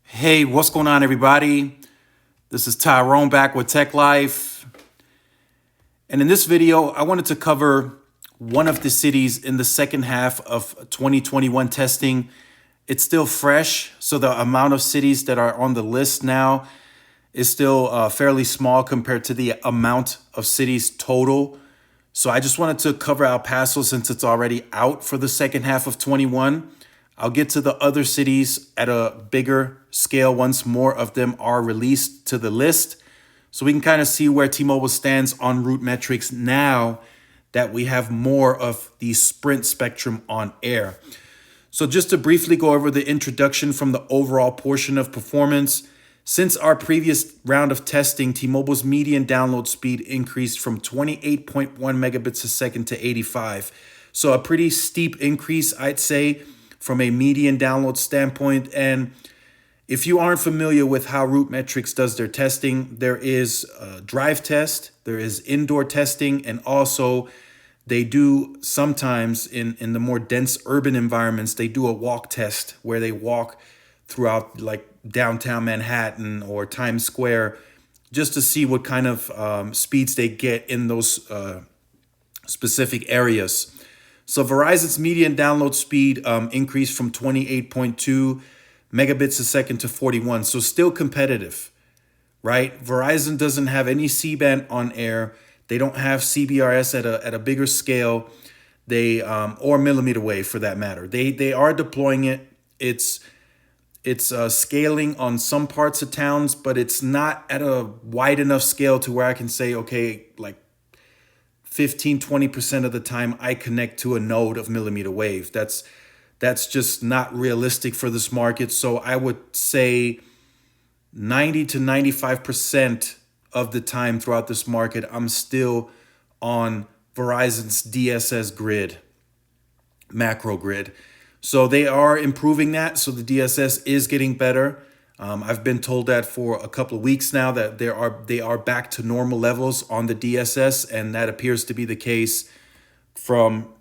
Hey, what's going on, everybody? This is Tyrone back with Tech Life. And in this video, I wanted to cover one of the cities in the second half of 2021 testing. It's still fresh, so the amount of cities that are on the list now is still fairly small compared to the amount of cities total. So I just wanted to cover El Paso since it's already out for the second half of 21. I'll get to the other cities at a bigger scale once more of them are released to the list. So we can kind of see where T-Mobile stands on route metrics now that we have more of the Sprint spectrum on air. So just to briefly go over the introduction from the overall portion of performance, since our previous round of testing, T-Mobile's median download speed increased from 28.1 megabits a second to 85. So a pretty steep increase, I'd say, from a median download standpoint. And if you aren't familiar with how Root Metrics does their testing, there is a drive test, there is indoor testing, and also they do sometimes in the more dense urban environments, they do a walk test where they walk throughout like downtown Manhattan or Times Square just to see what kind of speeds they get in those specific areas. So Verizon's median download speed increased from 28.2 megabits a second to 41. So still competitive, right? Verizon doesn't have any C-band on air. They don't have CBRS at a bigger scale. They or millimeter wave for that matter. They are deploying it. It's scaling on some parts of towns, but it's not at a wide enough scale to where I can say, okay, like 15-20% of the time I connect to a node of millimeter wave. That's just not realistic for this market. So I would say 90 to 95% of the time throughout this market, I'm still on Verizon's DSS grid, macro grid. So they are improving that. So the DSS is getting better. I've been told that for a couple of weeks now that they are back to normal levels on the DSS, and that appears to be the case from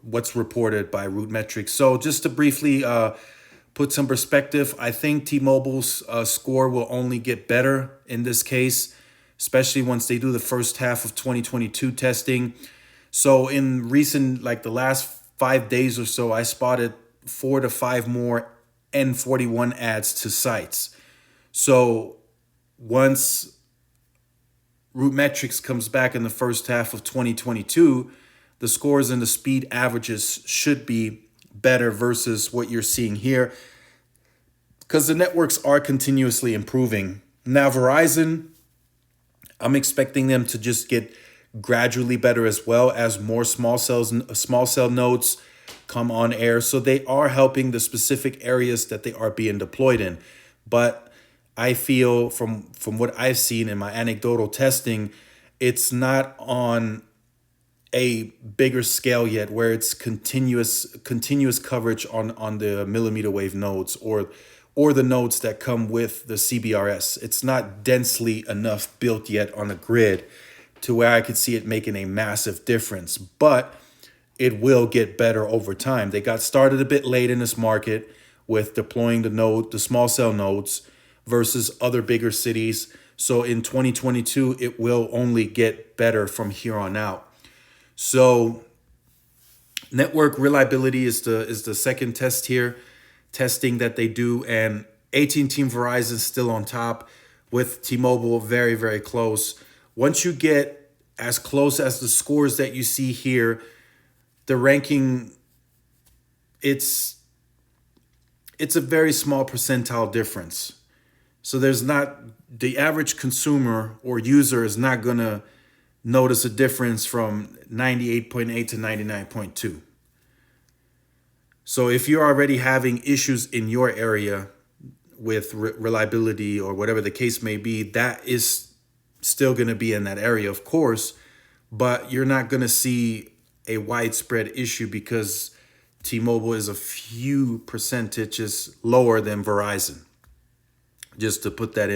what's reported by Root Metrics. So just to briefly put some perspective, I think T-Mobile's score will only get better in this case, especially once they do the first half of 2022 testing. So in recent, like the last 5 days or so, I spotted 4 to 5 more N41 ads to sites. So once Root Metrics comes back in the first half of 2022, the scores and the speed averages should be better versus what you're seeing here because the networks are continuously improving. Now, Verizon, I'm expecting them to just get gradually better as well as more small cell nodes come on air. So they are helping the specific areas that they are being deployed in. But I feel from what I've seen in my anecdotal testing, it's not on a bigger scale yet where it's continuous coverage on the millimeter wave nodes or the nodes that come with the CBRS. It's not densely enough built yet on the grid to where I could see it making a massive difference. But it will get better over time. They got started a bit late in this market with deploying the small cell nodes versus other bigger cities. So in 2022, it will only get better from here on out. So network reliability is the second test here, testing that they do, and AT&T and Verizon still on top with T-Mobile very, very close. Once you get as close as the scores that you see here, the ranking, it's a very small percentile difference. So the average consumer or user is not going to notice a difference from 98.8 to 99.2. So if you're already having issues in your area with reliability or whatever the case may be, that is still going to be in that area, of course, but you're not going to see a widespread issue because T-Mobile is a few percentages lower than Verizon, just to put that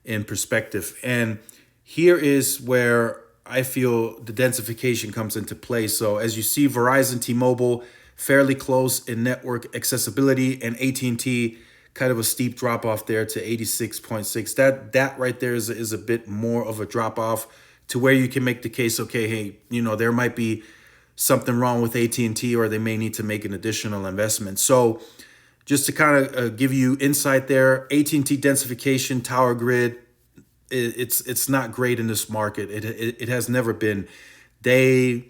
in perspective. And here is where I feel the densification comes into play. So as you see, Verizon, T-Mobile, fairly close in network accessibility, and AT&T kind of a steep drop off there to 86.6. That right there is a bit more of a drop off to where you can make the case, okay, hey, there might be something wrong with AT&T, or they may need to make an additional investment. So just to kind of give you insight there, AT&T densification, tower grid, it's not great in this market. It has never been. They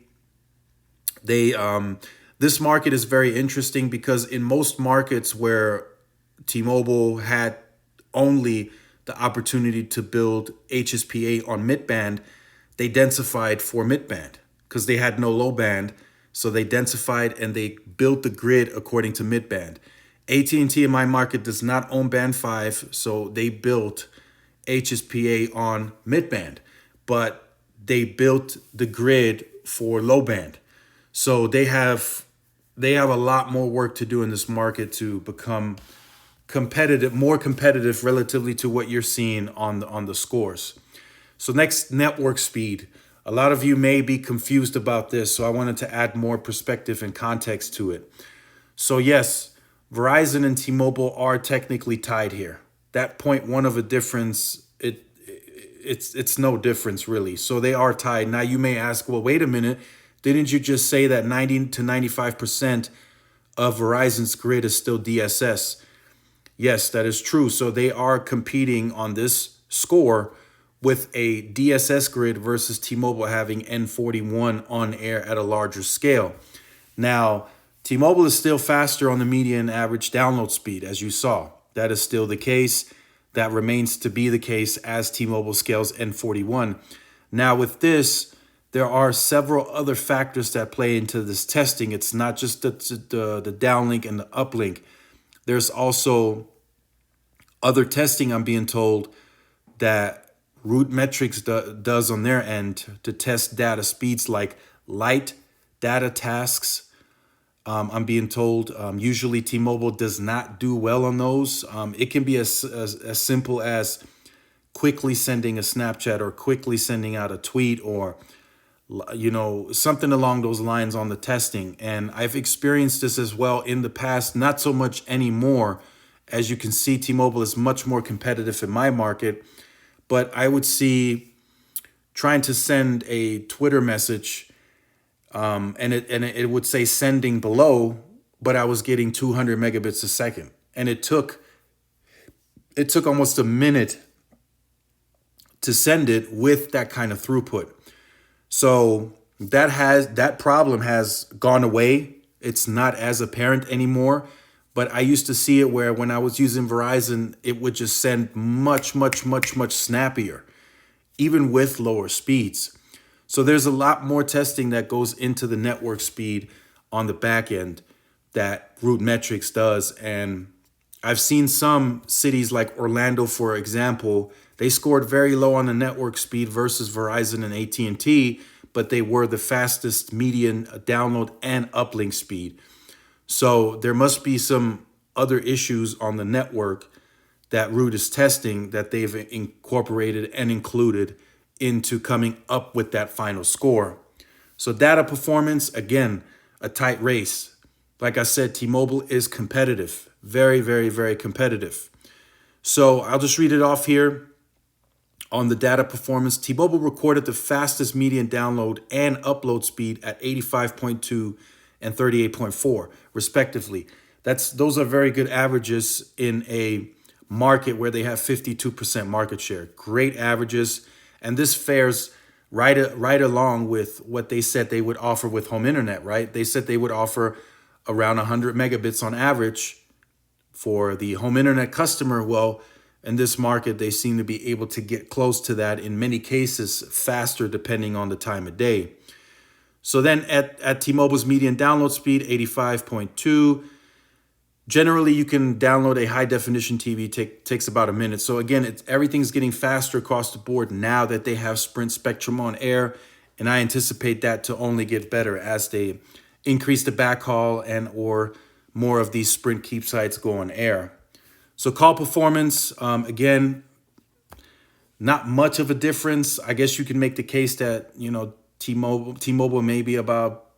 this market is very interesting because in most markets where T-Mobile had only the opportunity to build HSPA on midband, they densified for midband because they had no low band. So they densified and they built the grid according to midband. AT&T in my market does not own band 5, so they built HSPA on midband, but they built the grid for low band. So they have a lot more work to do in this market to become competitive, more competitive relatively to what you're seeing on the scores. So next, network speed. A lot of you may be confused about this, so I wanted to add more perspective and context to it. So yes, Verizon and T-Mobile are technically tied here. That 0.1 of a difference, it's no difference really. So they are tied. Now you may ask, well, wait a minute, didn't you just say that 90 to 95% of Verizon's grid is still DSS? Yes, that is true. So they are competing on this score with a DSS grid versus T-Mobile having N41 on air at a larger scale. Now, T-Mobile is still faster on the median average download speed, as you saw. That is still the case. That remains to be the case as T-Mobile scales N41. Now, with this, there are several other factors that play into this testing. It's not just the downlink and the uplink. There's also other testing, I'm being told, that Root Metrics does on their end to test data speeds like light data tasks. I'm being told usually T-Mobile does not do well on those. It can be as simple as quickly sending a Snapchat or quickly sending out a tweet or something along those lines on the testing. And I've experienced this as well in the past, not so much anymore. As you can see, T-Mobile is much more competitive in my market, but I would see trying to send a Twitter message and it would say sending below, but I was getting 200 megabits a second. And it took almost a minute to send it with that kind of throughput. So that problem has gone away. It's not as apparent anymore. But I used to see it where when I was using Verizon, it would just send much, much, much, much snappier, even with lower speeds. So there's a lot more testing that goes into the network speed on the back end that Root Metrics does. And I've seen some cities like Orlando, for example, they scored very low on the network speed versus Verizon and AT&T, but they were the fastest median download and uplink speed. So there must be some other issues on the network that Root is testing that they've incorporated and included into coming up with that final score. So data performance, again, a tight race. Like I said, T-Mobile is competitive, very, very, very competitive. So I'll just read it off here. On the data performance, T-Mobile recorded the fastest median download and upload speed at 85.2 and 38.4, respectively. Those are very good averages in a market where they have 52% market share. Great averages. And this fares right along with what they said they would offer with home internet, right? They said they would offer around 100 megabits on average for the home internet customer. Well, in this market, they seem to be able to get close to that, in many cases faster depending on the time of day. So then at T-Mobile's median download speed, 85.2. Generally, you can download a high definition TV, takes about a minute. So again, everything's getting faster across the board now that they have Sprint Spectrum on air. And I anticipate that to only get better as they increase the backhaul and or more of these Sprint Keep sites go on air. So call performance, again, not much of a difference. I guess you can make the case that, T-Mobile may be about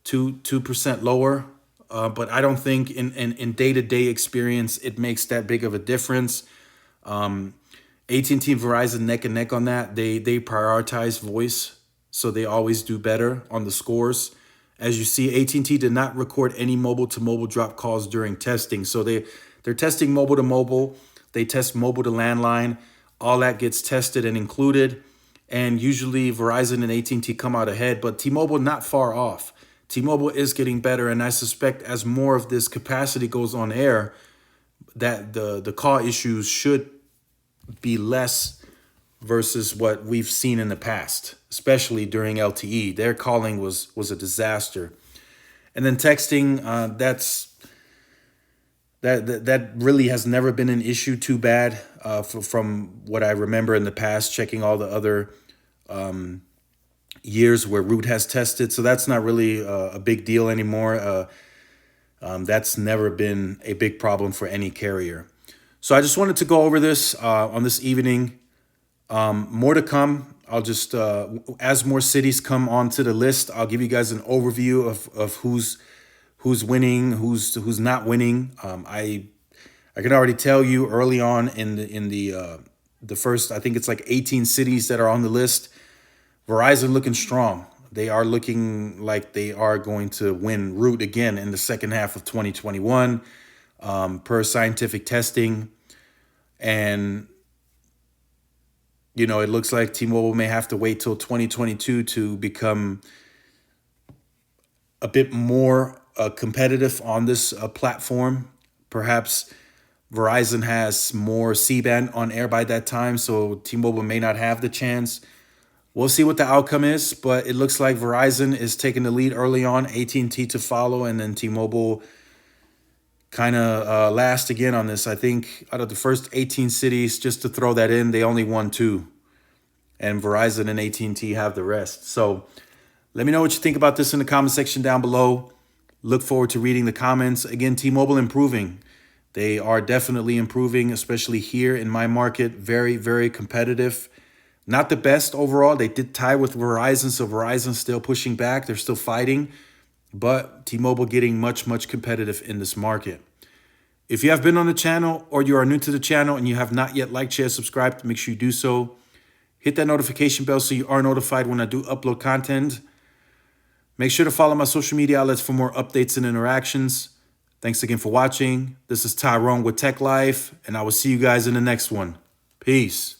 2% lower but I don't think in day-to-day experience it makes that big of a difference. AT&T and Verizon neck and neck on that. They prioritize voice, so they always do better on the scores. As you see, AT&T did not record any mobile-to-mobile drop calls during testing. So they're testing mobile-to-mobile. They test mobile to landline. All that gets tested and included. And usually Verizon and AT&T come out ahead, but T-Mobile not far off. T-Mobile is getting better, and I suspect as more of this capacity goes on air, that the call issues should be less versus what we've seen in the past, especially during LTE. Their calling was a disaster. And then texting, that really has never been an issue too bad from what I remember in the past, checking all the other years where Root has tested. So that's not really a big deal anymore. That's never been a big problem for any carrier. So I just wanted to go over this on this evening. More to come. I'll just, as more cities come onto the list, I'll give you guys an overview of who's winning, who's not winning. I can already tell you early on in the first, I think it's like 18 cities that are on the list. Verizon looking strong. They are looking like they are going to win Root again in the second half of 2021, per scientific testing. And, you know, it looks like T-Mobile may have to wait till 2022 to become a bit more competitive on this platform. Perhaps Verizon has more C-band on air by that time, so T-Mobile may not have the chance. We'll see what the outcome is, but it looks like Verizon is taking the lead early on, AT&T to follow, and then T-Mobile kind of last again on this. I think out of the first 18 cities, just to throw that in, they only won 2. And Verizon and AT&T have the rest. So let me know what you think about this in the comment section down below. Look forward to reading the comments. Again, T-Mobile improving. They are definitely improving, especially here in my market. Very, very competitive. Not the best overall. They did tie with Verizon, so Verizon's still pushing back. They're still fighting. But T-Mobile getting much, much competitive in this market. If you have been on the channel or you are new to the channel and you have not yet liked, shared, subscribed, make sure you do so. Hit that notification bell so you are notified when I do upload content. Make sure to follow my social media outlets for more updates and interactions. Thanks again for watching. This is Tyrone with Tech Life, and I will see you guys in the next one. Peace.